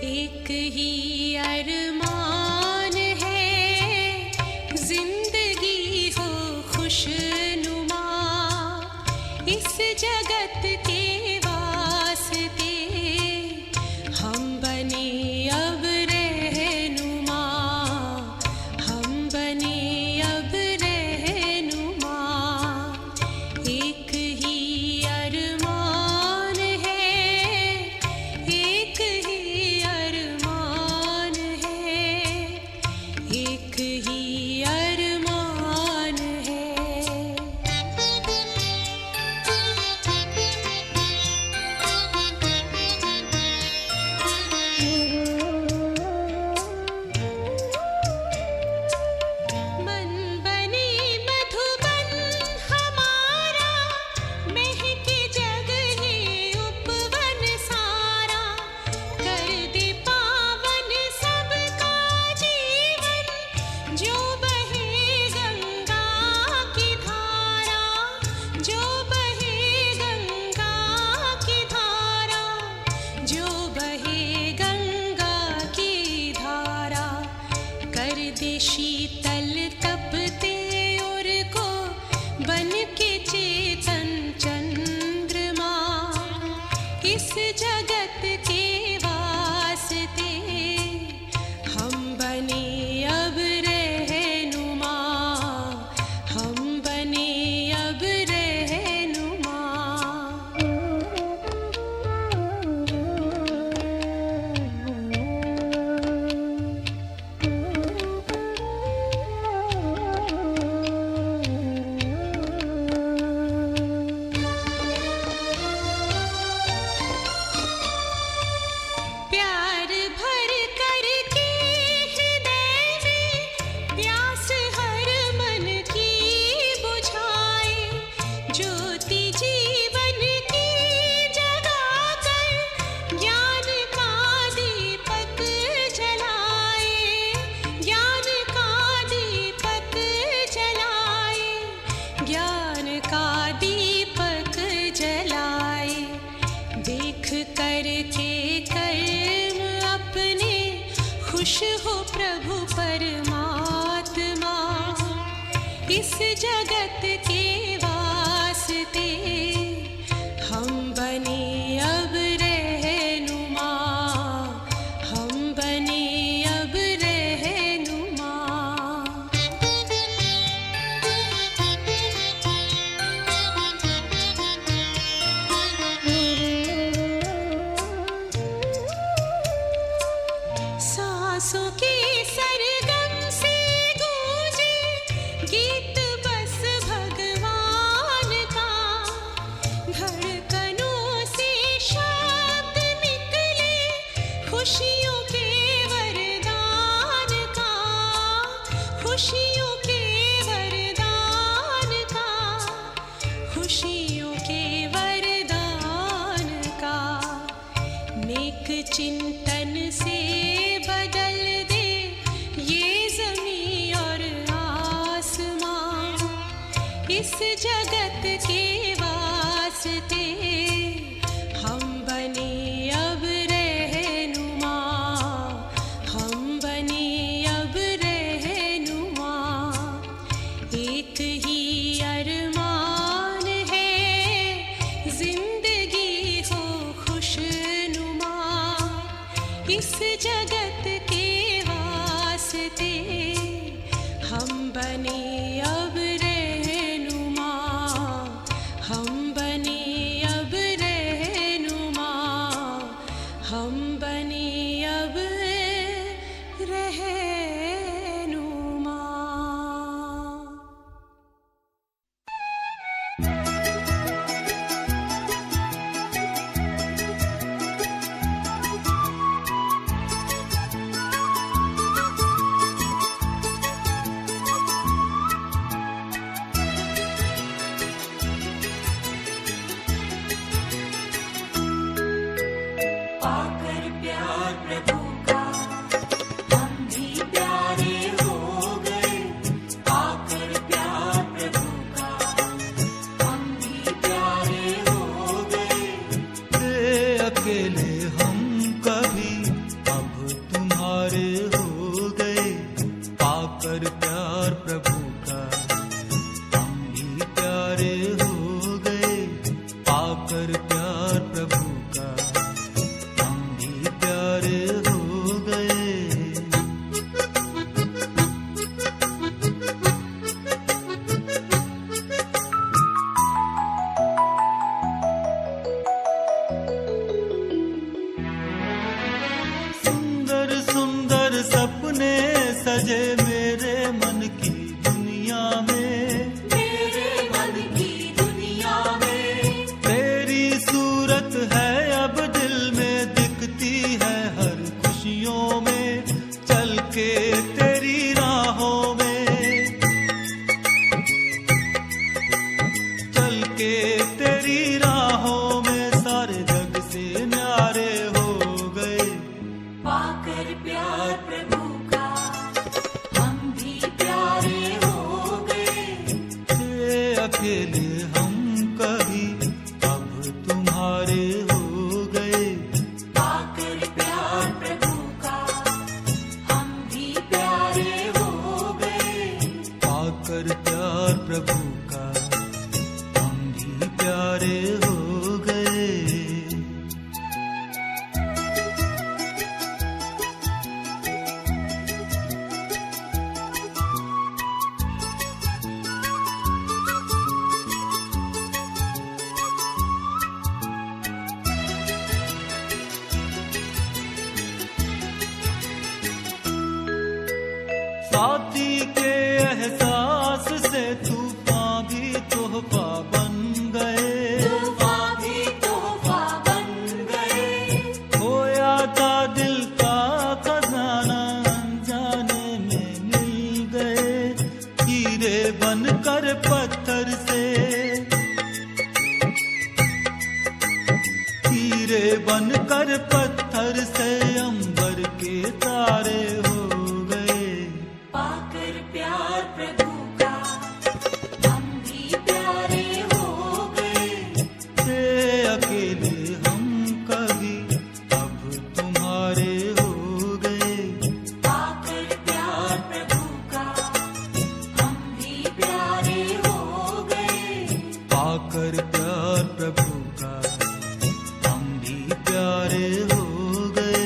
एक ही अरमान है, जिंदगी हो खुशनुमा, इस जगत के वास्ते हम बने अब रहनुमा, हम बने अब रहनुमा। एक ही अरमान है, एक ही अरमान है, एक ही अरमान है। मन बने मधुबन हमारा, महके जग है उपवन सारा, कर दे पावन सबका जीवन, जो बहे गंगा की धारा, जो बहे गंगा की धारा, जो बहे गंगा की धारा, कर दे शीतल तपते और को बन के चेतन चंद्रमा, इस जगत के वास्ते हम बने अब रहनुमा, हम बने अब रहनुमा। प्यार भर करके हृदय में प्यास हर मन की बुझाए, ज्योति जीवन की जगा कर ज्ञान का दीपक जलाए, ज्ञान का दीपक जलाए, ज्ञान का दीपक जलाए। देख करके कर्म अपने खुश हो प्रभु परमात्मा, इस जगत के वास्ते हम बने अब रहनुमा, हम बने अब रहनुमा। सांसों के सरगम से गूंजे गीत बस भगवान का, धड़कनों से शब्द निकले खुशियों के वरदान का, खुशियों के वरदान का, खुशियों के वरदान का। नेक चिंतन से बदल दे ये ज़मीं और आसमां, इस जगत के वास्ते हम बने अब रहनुमा, हम बने अब रहनुमा। एक ही अरमान है, जिंदगी हो खुशनुमा, इस जगत के वास्ते हम बने अब रहनुमा, हम बने अब रहनुमा, हम बने अब रहनुमा। पाकर प्यार प्रभु का हम भी प्यारे हो गए, पाकर प्यार प्रभु का हम भी प्यारे हो गए। अकेले हम कभी अब पाकर प्यार प्रभु का हम भी प्यारे हो गए। सुंदर सुंदर सपने सजे मेरे मन की दुनिया में, मेरे मन की दुनिया में तेरी सूरत है अब दिल में, दिखती है हर खुशियों में, चल के तेरी राहों में, चल के तेरी राहों में सारे जग से न्यारे हो गए। पाकर प्यार प्रभु का हम भी प्यारे हो गए। थे अकेले हम कभी अब तुम्हारे हो गए। पाकर प्यार प्रभु का हम भी प्यारे हो गए। पाकर प्यार प्रभु का हम भी प्यारे हो गए। साथी के एहसास से तूफान भी तोहफा बन गए। तूफान भी तोहफा बन गए। खोया था दिल का खजाना अनजाने में मिल गए। हीरे बनकर पत्थर से, हीरे बनकर पत्थर से अंबर के तारे हो गए। पाकर प्यार प्रभु का हम भी प्यारे हो गए। थे अकेले हम कभी अब तुम्हारे हो गए। पाकर प्यार प्रभु का हम भी प्यारे हो गए। पाकर प्यार प्रभु का हम भी प्यारे हो गए।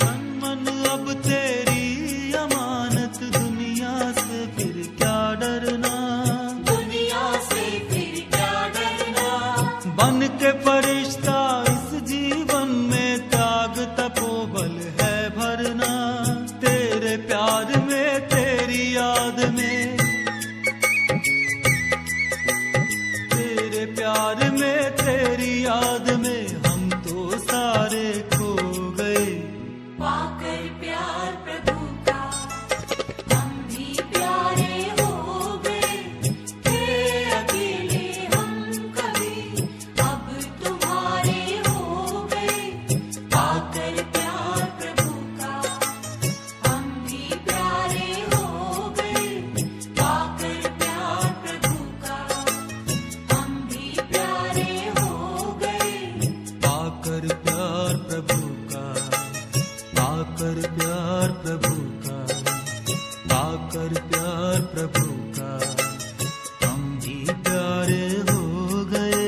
तन मन अब तेरी अमानत, दुनिया से फिर क्या डरना। दुनिया से फिर क्या डरना। बन के फरिश्ता इस जीवन में त्याग तपोबल है भरना। तेरे प्यार में तेरी याद में, तेरे प्यार में तेरी याद में हम तो सारे खो गए। पाकर प्यार प्रभु का हम भी प्यारे हो गए। थे अकेले हम कभी अब तुम्हारे हो गए। पाकर प्यार प्रभु का हम भी प्यारे हो गए। पाकर प्यार प्रभु का हम भी प्यारे हो गए। पाकर प्यार प्रभु का, पाकर प्यार प्रभु का, पाकर प्यार प्रभु का हम भी प्यारे हो गए।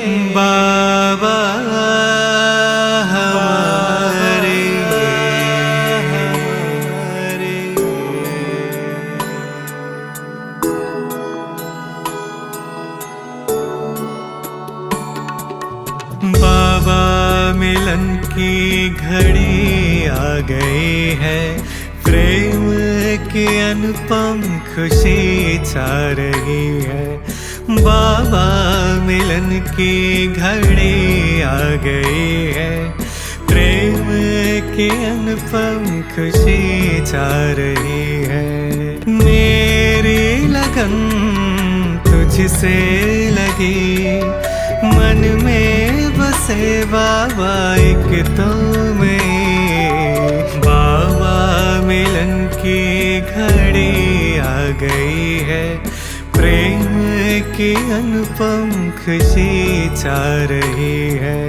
बाबा हमारे बाबा मिलन की घड़ी आ गई है, प्रेम की अनुपम खुशी छा रही है। बाबा मिलन की घड़ी आ गई है, प्रेम की अनुपम खुशी छा रही है। मेरी लगन तुझसे लगी, मन में बसे बाबा एक तो में। बाबा मिलन की घड़ी आ गई है, प्रेम की अनुपम खुशी छा रही है।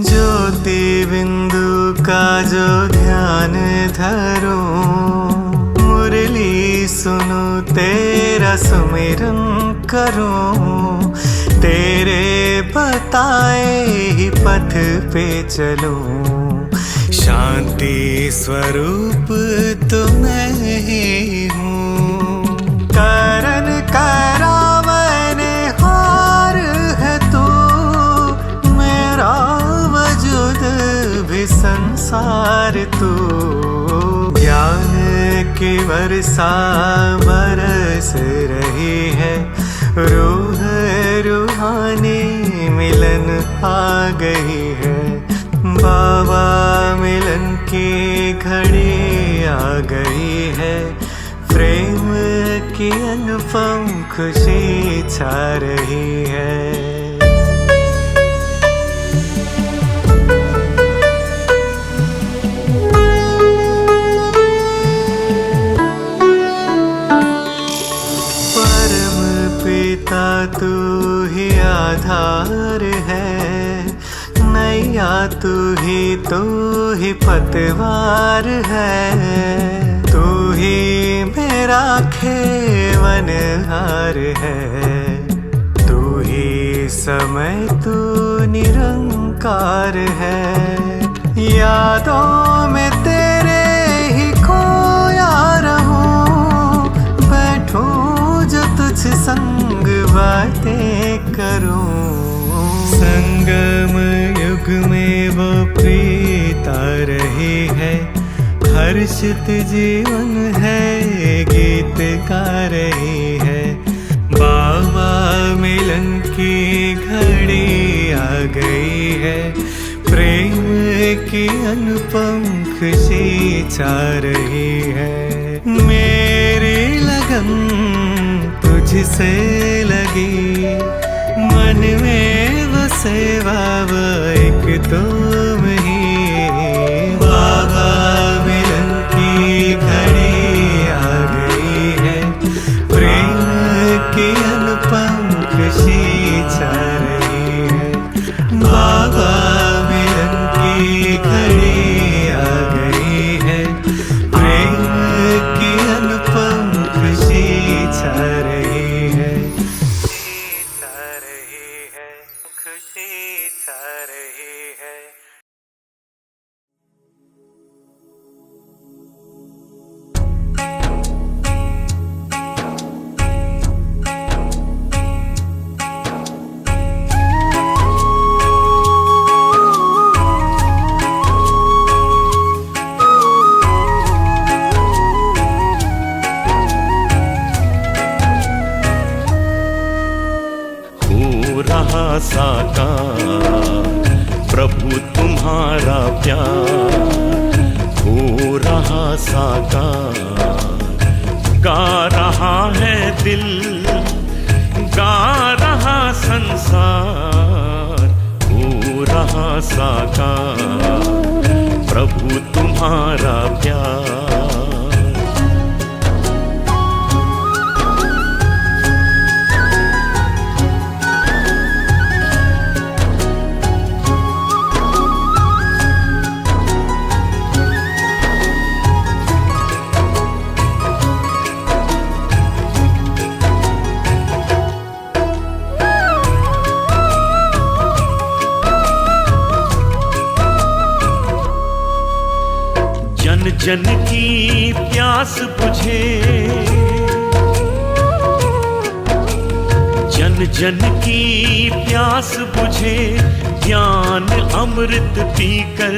ज्योति बिंदु का जो ध्यान धरो, मुरली सुनो तेरा सुमिरन करो। तेरे बताए ही पथ पे चलो, शांति स्वरूप तो मैं ही हूँ। करन करावन हार है तू, मेरा वजूद भी संसार तू। ज्ञान की वर्षा बरस रही है, रूह रूहानी मिलन आ गई है। बाबा मिलन की घड़ी आ गई है, प्रेम की अनुपम खुशी छा रही है। तू ही आधार है, नैया तू ही पतवार है। तू ही मेरा खेवनहार है, तू ही समय तू निरंकार है। यादों में तेरे ही खोया रहूं, बैठूं जो तुझ संग बातें करूं। संगम युग में वो प्रीत आ रही है, हर्षित जीवन है गीत गा रही है। बाबा मिलन की घड़ी आ गई है, प्रेम की अनुपम खुशी छा रही है। मेरी लगन तुझसे लगी, मन में बसे बाबा एक तुम ही। बाबा मिलन की घड़ी आ गई है, प्रेम की अनुपम खुशी छा रही है। बाबा मिलन की घड़ी आ गई है, प्रेम की अनुपम खुशी छा रही है। खुशी छा रही है। रहा साकार प्रभु तुम्हारा प्यार, हो रहा साकार। गा रहा है दिल, गा रहा संसार, हो रहा साकार प्रभु तुम्हारा प्यार। जन जन की प्यास बुझे, जन जन की प्यास बुझे, ज्ञान अमृत पीकर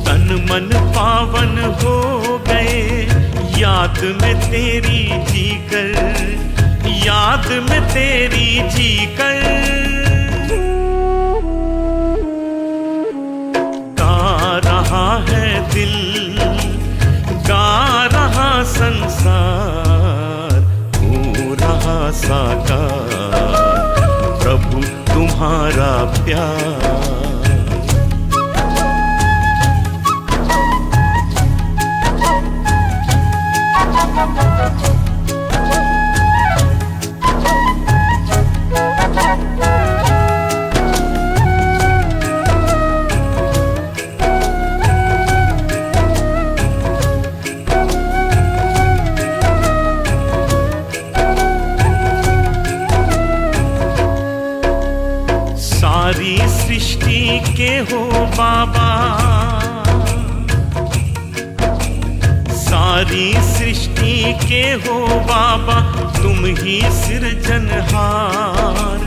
तन मन पावन हो गए। याद में तेरी जीकर, याद में तेरी जीकर, गा रहा है दिल, गा रहा संसार, हो रहा साकार प्रभु तुम्हारा प्यार। सारी सृष्टि के हो बाबा, सारी सृष्टि के हो बाबा, तुम ही सृजनहार।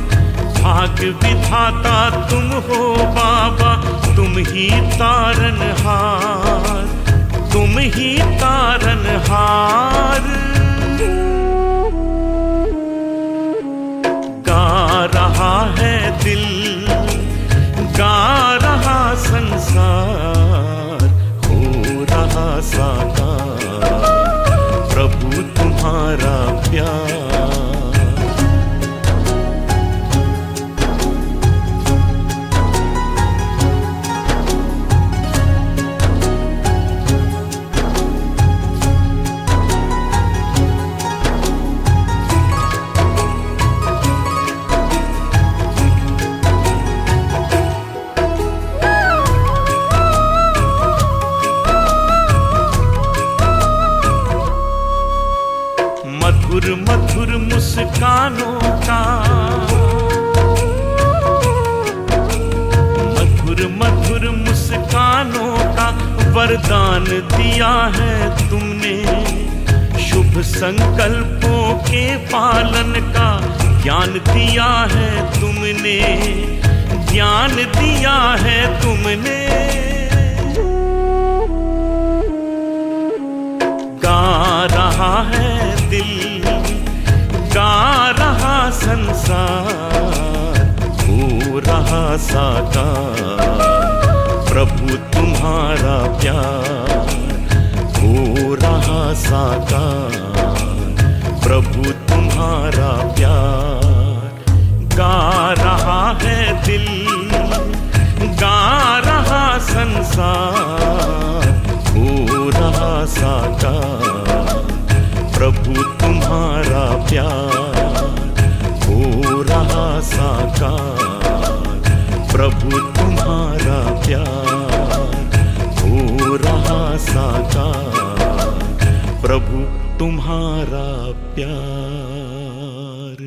भाग विधाता तुम हो बाबा, तुम ही तारनहार, तुम ही तारनहार। गा रहा है दिल, गा रहा संसार, हो रहा साकार प्रभु तुम्हारा प्यार। मधुर मधुर मुस्कानों का, मधुर मधुर मुस्कानों का वरदान दिया है तुमने। शुभ संकल्पों के पालन का ज्ञान दिया है तुमने, ज्ञान दिया है तुमने। गा रहा है दिल, गा रहा संसार, हो रहा साकार प्रभु तुम्हारा प्यार। हो रहा साकार प्रभु तुम्हारा प्यार। गा रहा है दिल, गा रहा संसार, हो रहा साकार प्रभु तुम्हारा प्यार। हो रहा साकार प्रभु तुम्हारा प्यार। हो रहा साकार प्रभु तुम्हारा प्यार।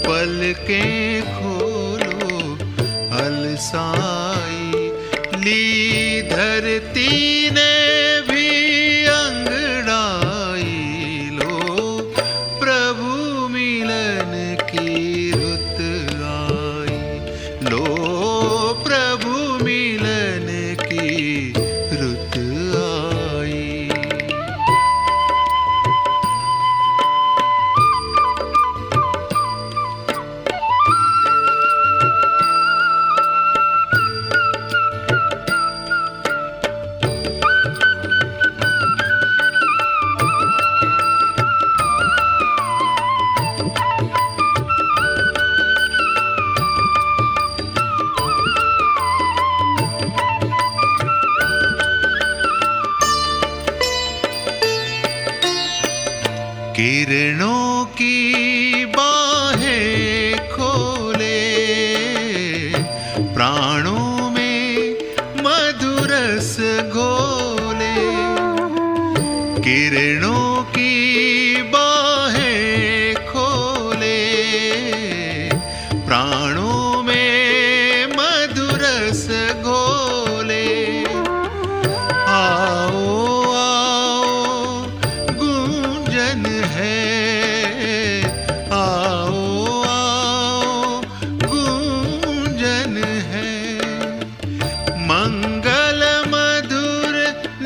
पलकें खोलो अलसाई, ली धरती ने भी अंगड़ाई, लो प्रभु मिलन की रुत आई, लो प्रभु मिलन की रुत आई। किरणों की बाहें खोले, प्राणों में मधुरस घोले, किरणों की बाहें खोले, प्राणों में मधुरस घोले। आओ आओ गूंजन है, आओ आओ गूंजन है, मंगल मधुर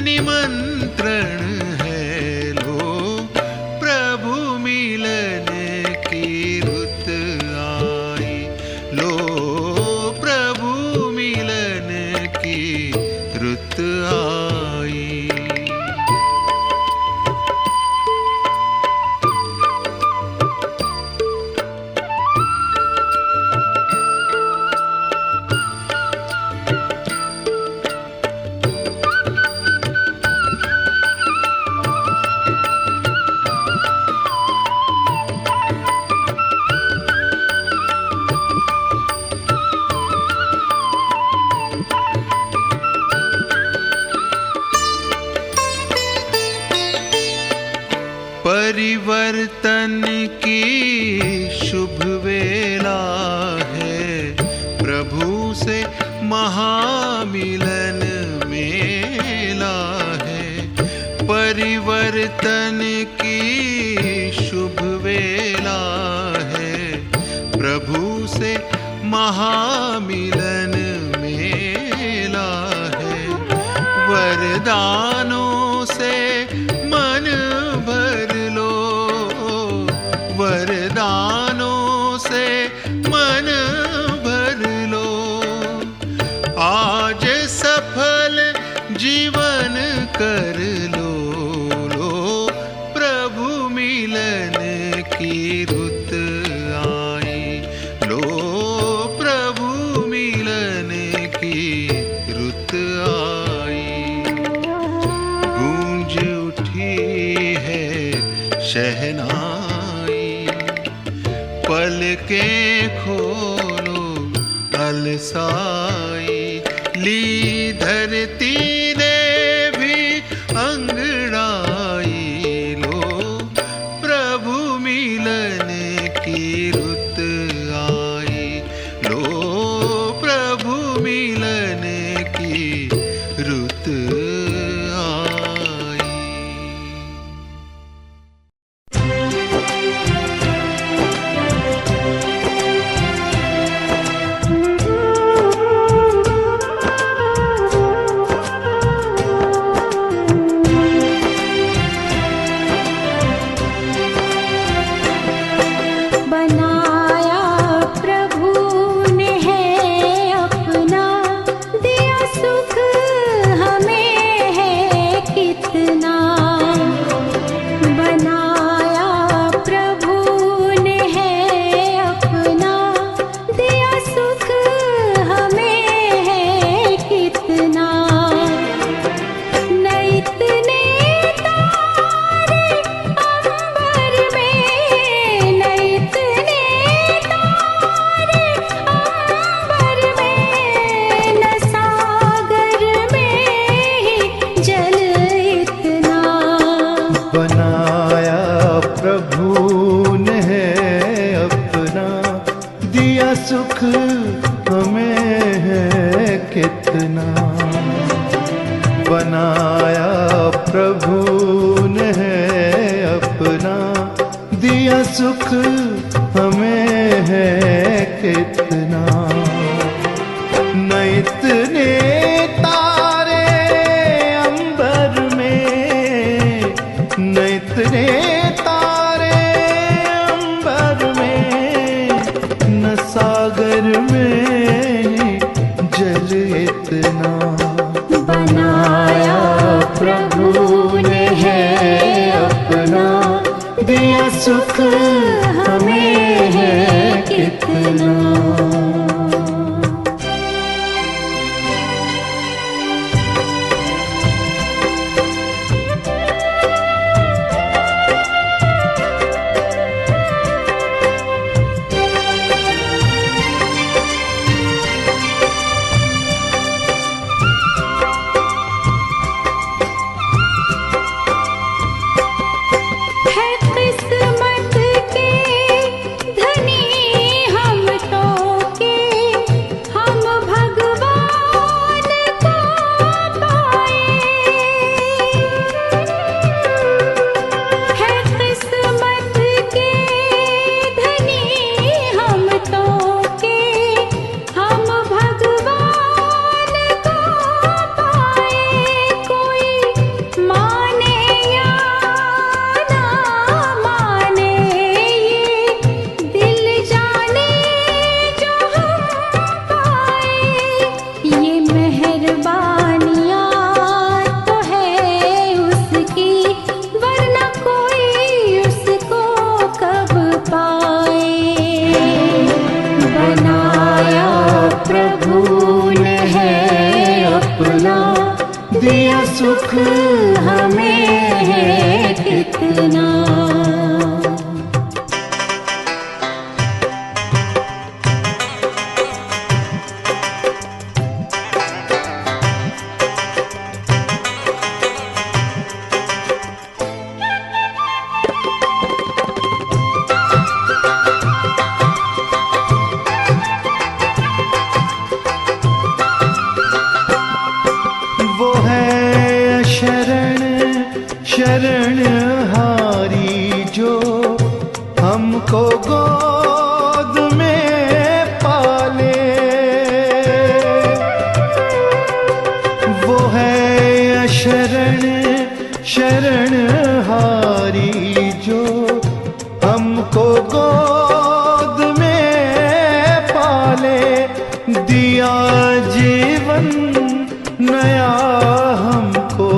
निमंत्रण है, लो प्रभु मिलन की रुत आई, लो प्रभु मिलन की रुत आई। परिवर्तन की शुभ वेला है, प्रभु से महामिलन मेला है। परिवर्तन की शुभ वेला है, प्रभु से महामिलन मेला है। वरदानों से मन भर लो, वरदानों से मन भर लो, आज सफल जीवन कर लो, लो प्रभु मिलन की रुत आई, लो प्रभु मिलन की रुत आई। गूंज उठी है शहनाई, पलकें खोलो अलसाई, ली धरती ने भी अंगड़ाई, लो प्रभु मिलन की रुत आई, लो प्रभु मिलन की रुत आई। कितना, बनाया प्रभु ने है अपना, दिया सुख हमें है कितना। न इतने तारे अंबर में, न इतने तारे अंबर में, न सागर में जल इतना, बनाया प्रभु ने है अपना, दिया सुख हमें है कितना। है किस्मत के धनी हम तो के, हम भगवान को पाए। है किस्मत के धनी हम तो के, हम भगवान को पाए। कोई माने या माने ये दिल जाने जो हम पाए। ये मेहरबानियाँ तो है उसकी, वरना कोई उसको कब पाए। बनाया प्रभु ने है अपना, दिया सुख हमें है कितना। वो है शरण शरण हारी जो हमको गोद में पाले। वो है शरण शरण हारी जो हमको गोद में पाले। दिया जीवन नया हमको,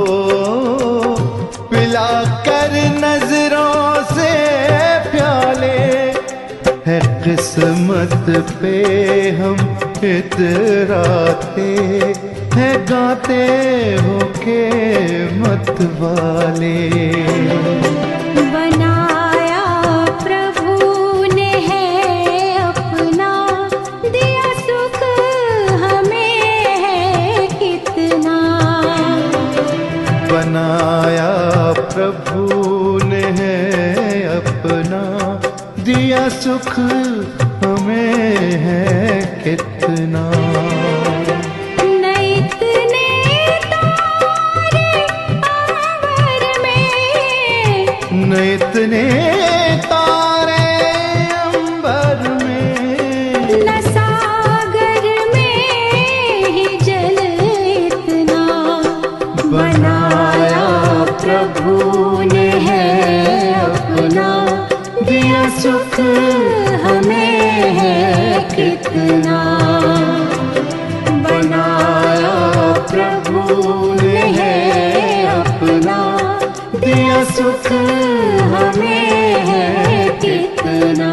पिला कर नजरों से प्याले। है किस्मत पे हम इतराते, है गाते हो के मत वाले। बनाया प्रभु ने है अपना, दिया सुख हमें है कितना। बनाया प्रभु ने है अपना, दिया सुख हमें है कितना। न इतने तारे अंबर में, न इतने तारे अंबर में, न सागर में ही जल इतना। बनाया प्रभु ने है अपना, दिया सुख हमें है कितना। बनाया प्रभु ने है अपना, दिया सुख हमें है कितना।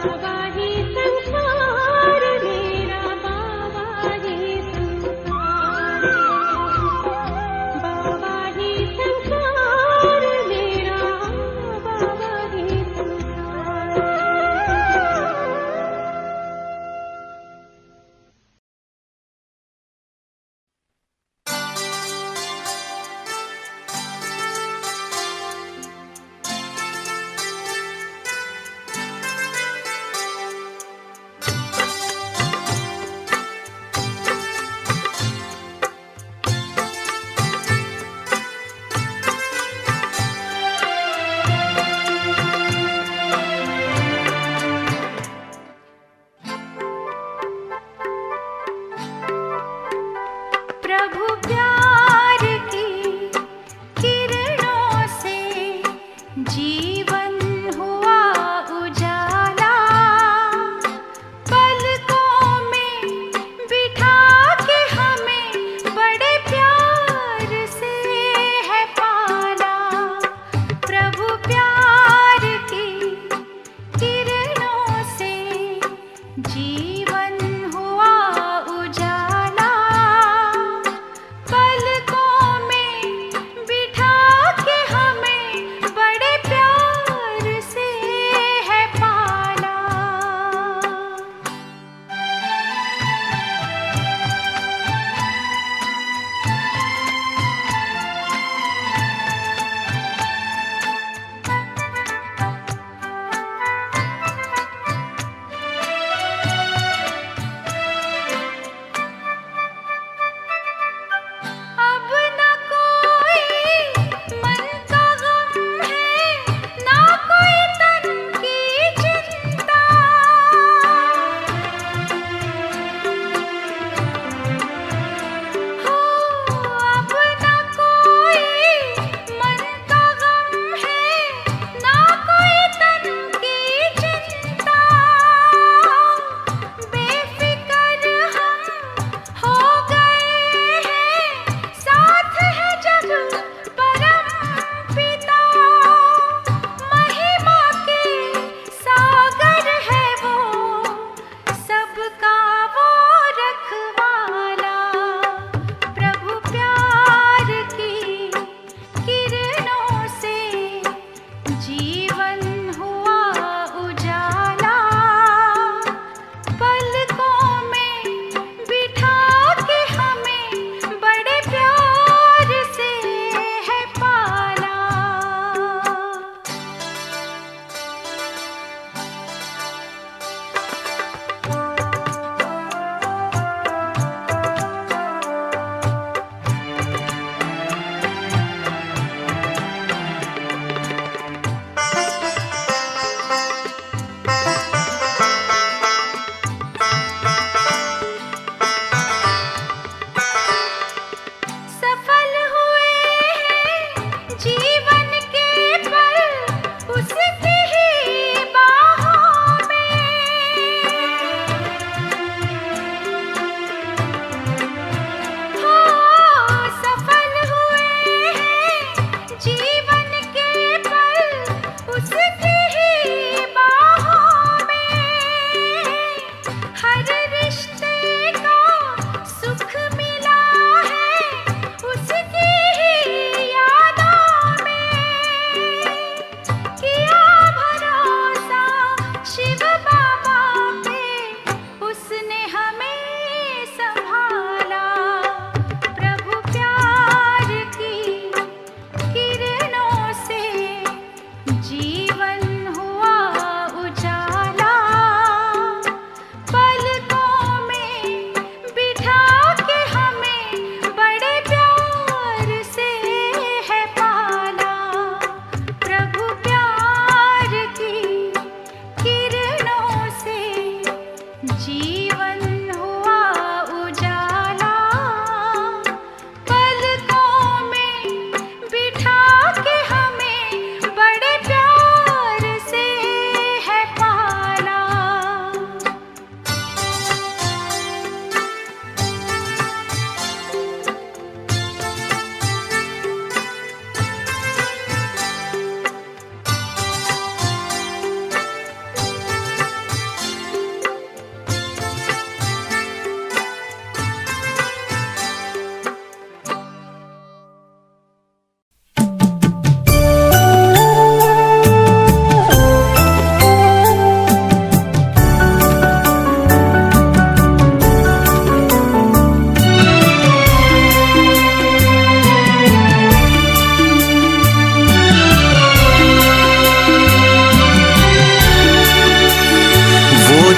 बाबा ही संसार मेरा, बाबा ही संसार, बाबा ही संसार मेरा, बाबा ही संसार।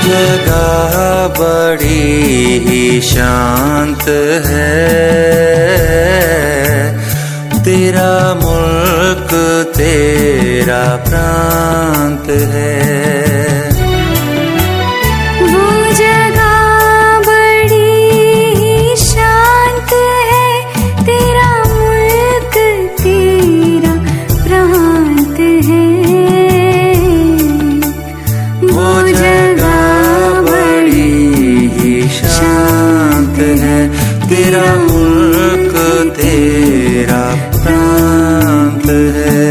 जगह बड़ी ही शांत है, तेरा मुल्क तेरा प्रांत है। वो जगह बड़ी ही शांत है, तेरा मुल्क तेरा प्रांत है। वो जगह बड़ी ही शांत है, तेरा मुल्क तेरा प्रांत है।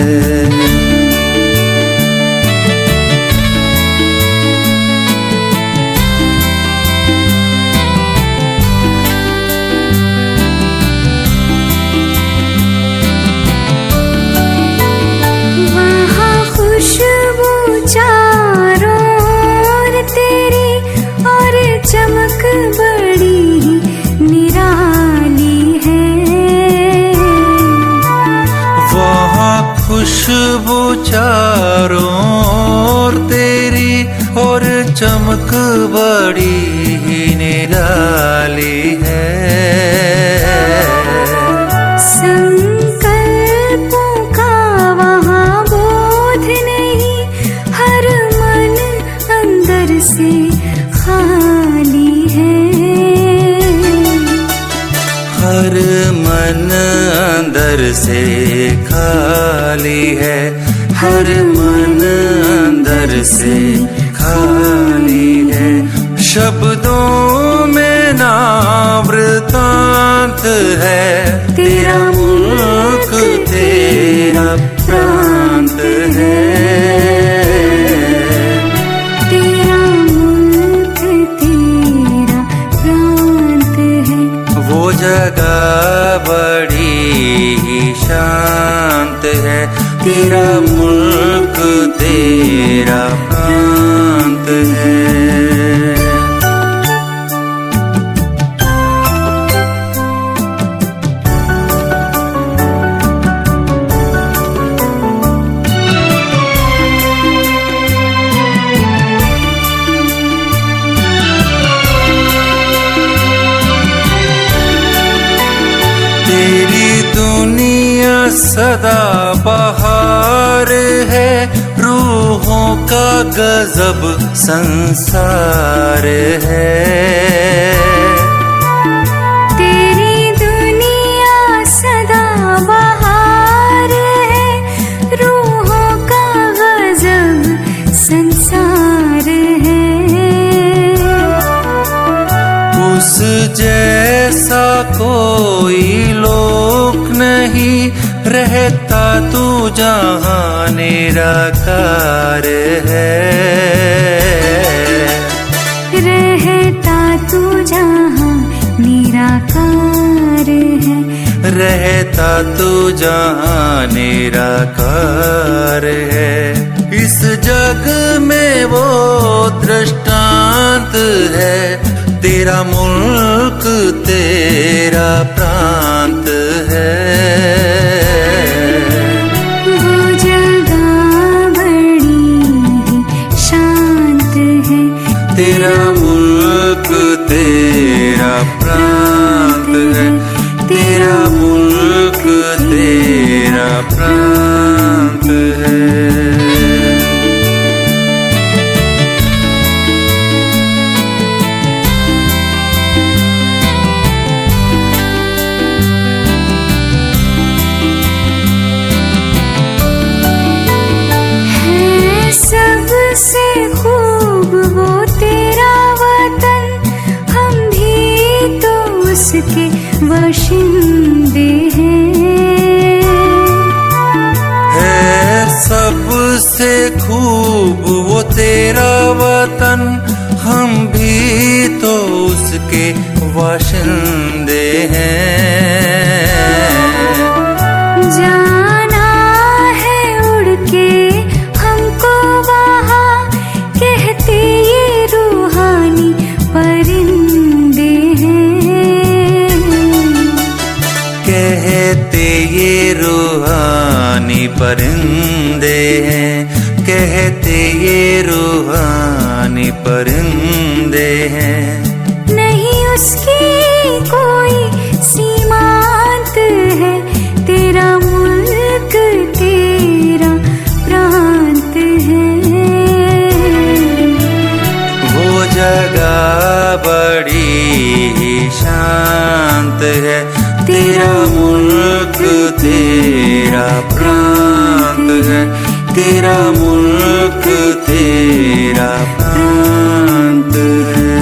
वहाँ खुशबू चारों ओर तेरी और चमक बड़ी ही निराली है। वहाँ खुशबू चारों ओर तेरी और चमक बड़ी ही निराली है। संकल्पों का वहाँ बोध नहीं, हर मन अंदर से खाली है। हर मन अंदर से खाली है, हर मन अंदर से खाली है। शब्दों में ना वृतांत है, तेरा मुल्क तेरा प्रांत है। तेरा मुल्क तेरा प्रांत है। वो जगह बड़ी ही शांत है, तेरा मुल्क तेरा प्रांत है। तेरी दुनिया सदा बहार है, रूहों का गजब संसार है। तेरी दुनिया सदा बहार है, रूहों का गजब संसार है। उस जैसा कोई लोक नहीं, रहता तू जहाँ निराकार है। रहता तू जहाँ निराकार है। रहता तू जहाँ निराकार है। इस जग में वो दृष्टांत है, तेरा मुल्क तेरा प्रांत है। वो जगह बड़ी ही शांत है, तेरा मुल्क तेरा प्रांत है, तेरा मुल्क तेरा प्रांत है। सबसे खूब वो तेरा वतन, हम भी तो उसके बाशिंदे हैं। है सबसे खूब वो तेरा वतन, हम भी तो उसके बाशिंदे हैं। जाना है उड़ के हमको वहाँ, कहते ये रूहानी परिंदे हैं। कहते ये रूहानी परिंदे हैं, कहते ये रूहानी परिंदे बड़ी ही शांत है। तेरा मुल्क तेरा प्रांत है, तेरा मुल्क तेरा प्रांत है।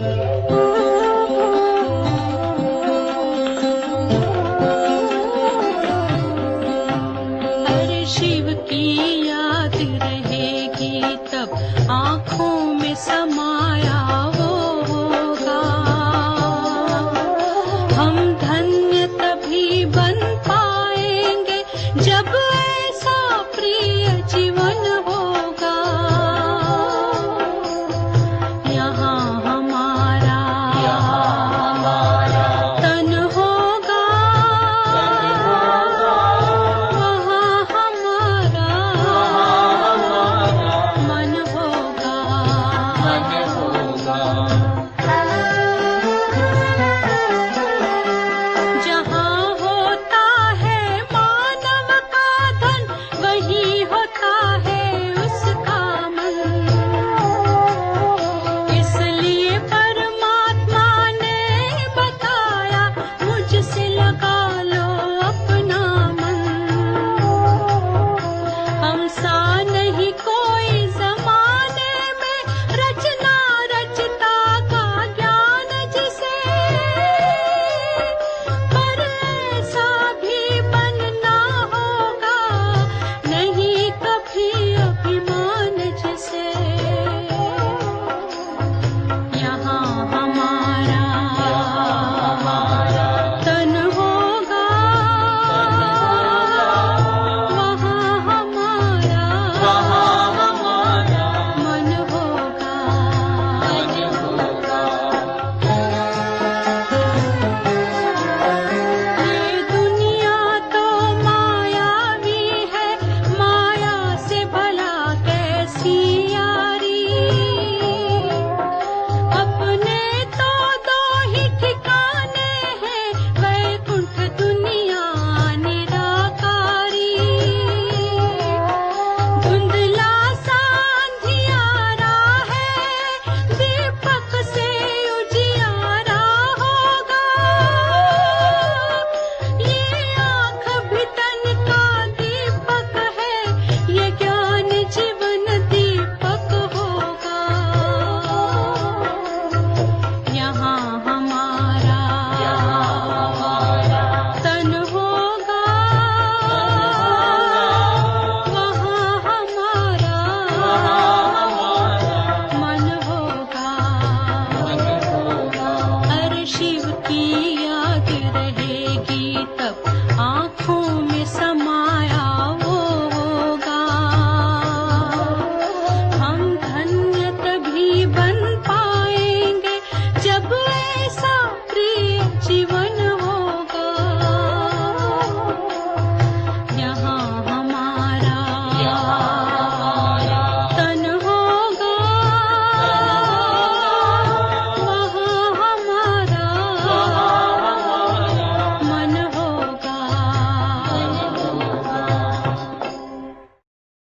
है।